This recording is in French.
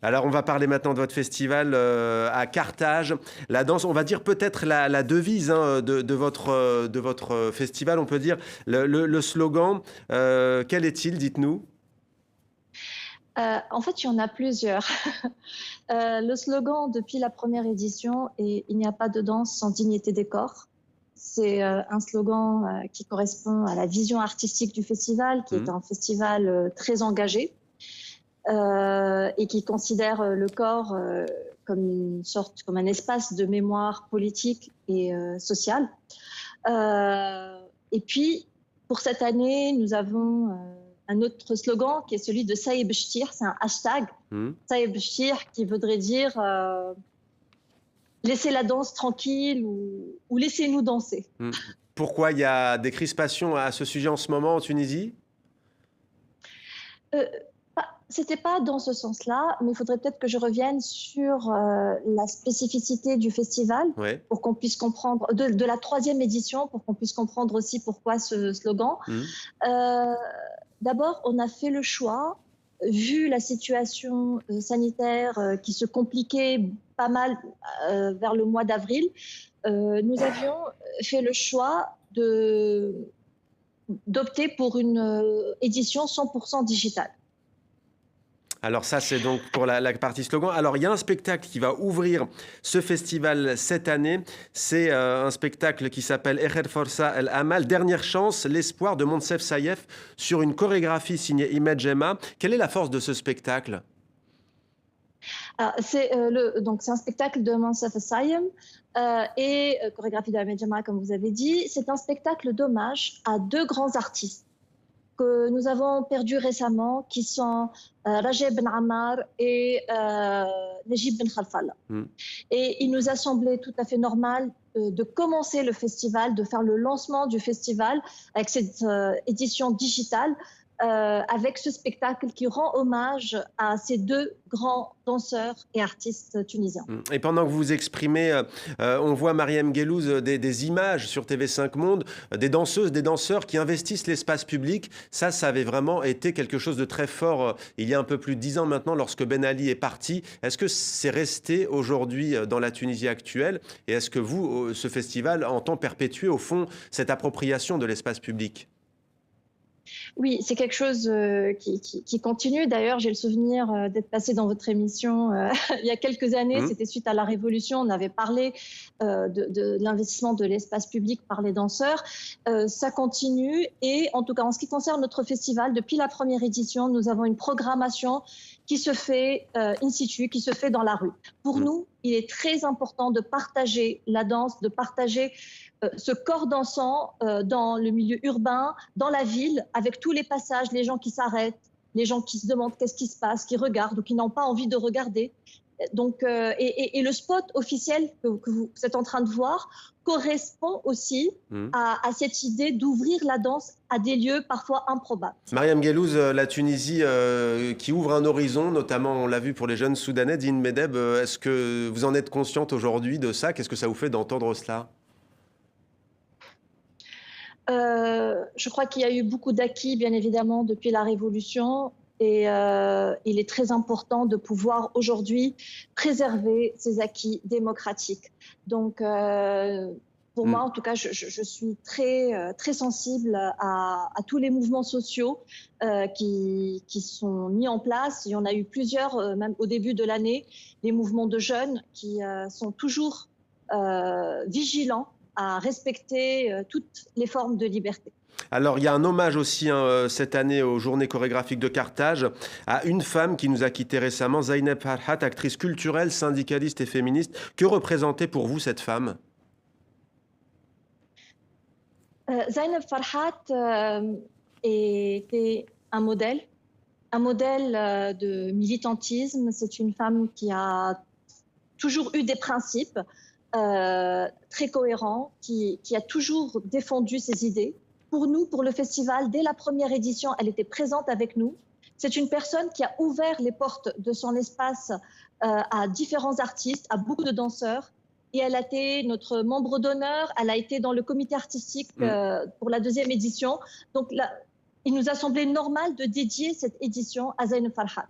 Alors, on va parler maintenant de votre festival à Carthage. La danse, on va dire peut-être la devise hein, de votre festival, on peut dire le slogan. Quel est-il, dites-nous? En fait, il y en a plusieurs. Le slogan depuis la première édition est «Il n'y a pas de danse sans dignité des corps». C'est un slogan qui correspond à la vision artistique du festival, qui est Hmm. un festival très engagé et qui considère le corps comme une sorte, comme un espace de mémoire politique et sociale. Et puis, pour cette année, nous avons un autre slogan qui est celui de Saïb Shtir, c'est un hashtag. Hmm. Saïb Shtir qui voudrait dire laissez la danse tranquille ou laissez-nous danser. Hmm. Pourquoi il y a des crispations à ce sujet en ce moment en Tunisie? Euh, C'était pas dans ce sens-là, mais il faudrait peut-être que je revienne sur la spécificité du festival Ouais. pour qu'on puisse comprendre, de la troisième édition, pour qu'on puisse comprendre aussi pourquoi ce slogan. Hmm. Euh, D'abord, on a fait le choix, vu la situation sanitaire qui se compliquait pas mal vers le mois d'avril, nous avions fait le choix d'opter pour une édition 100% digitale. Alors ça, c'est donc pour la partie slogan. Alors, il y a un spectacle qui va ouvrir ce festival cette année. C'est un spectacle qui s'appelle Eher Forsa El Amal, Dernière chance, l'espoir de Moncef Sayef, sur une chorégraphie signée Image Emma. Quelle est la force de ce spectacle? Donc c'est un spectacle de Mansaf Sayem et chorégraphie de Ahmed Jamaa, comme vous avez dit. C'est un spectacle d'hommage à deux grands artistes que nous avons perdus récemment, qui sont Rajab Ben Ammar et Najib Ben Khalfallah. Hmm. Et il nous a semblé tout à fait normal de commencer le festival, de faire le lancement du festival avec cette édition digitale, avec ce spectacle qui rend hommage à ces deux grands danseurs et artistes tunisiens. Et pendant que vous vous exprimez, on voit Mariam Guellouz des images sur TV5 Monde, des danseuses, des danseurs qui investissent l'espace public. Ça avait vraiment été quelque chose de très fort il y a un peu plus de 10 ans maintenant lorsque Ben Ali est parti. Est-ce que c'est resté aujourd'hui dans la Tunisie actuelle? Et est-ce que vous, ce festival, entend perpétuer au fond cette appropriation de l'espace public? Oui, c'est quelque chose qui continue. D'ailleurs, j'ai le souvenir d'être passée dans votre émission il y a quelques années. Mmh. C'était suite à la Révolution. On avait parlé de l'investissement de l'espace public par les danseurs. Ça continue. Et en tout cas, en ce qui concerne notre festival, depuis la première édition, nous avons une programmation qui se fait in situ, qui se fait dans la rue. Pour Mmh. nous, il est très important de partager la danse, de partager ce corps dansant dans le milieu urbain, dans la ville, avec tous les passages, les gens qui s'arrêtent, les gens qui se demandent qu'est-ce qui se passe, qui regardent ou qui n'ont pas envie de regarder. Donc, et le spot officiel que vous êtes en train de voir correspond aussi Mmh. à cette idée d'ouvrir la danse à des lieux parfois improbables. Mariam Guellouz, la Tunisie qui ouvre un horizon, notamment on l'a vu pour les jeunes Soudanais, Dine Medeb, est-ce que vous en êtes consciente aujourd'hui de ça? Qu'est-ce que ça vous fait d'entendre cela? Je crois qu'il y a eu beaucoup d'acquis, bien évidemment, depuis la Révolution. Et il est très important de pouvoir aujourd'hui préserver ces acquis démocratiques. Donc, pour moi, Mmh. en tout cas, je suis très sensible à tous les mouvements sociaux qui sont mis en place. Il y en a eu plusieurs, même au début de l'année, les mouvements de jeunes qui sont toujours vigilants à respecter toutes les formes de liberté. Alors, il y a un hommage aussi hein, cette année aux Journées chorégraphiques de Carthage à une femme qui nous a quittés récemment, Zainab Farhat, actrice culturelle, syndicaliste et féministe. Que représentait pour vous cette femme? Zainab Farhat était un modèle de militantisme. C'est une femme qui a toujours eu des principes très cohérents, qui a toujours défendu ses idées. Pour nous, pour le festival, dès la première édition, elle était présente avec nous. C'est une personne qui a ouvert les portes de son espace à différents artistes, à beaucoup de danseurs. Et elle a été notre membre d'honneur. Elle a été dans le comité artistique Mm. pour la deuxième édition. Donc là, il nous a semblé normal de dédier cette édition à Zainab Farhat.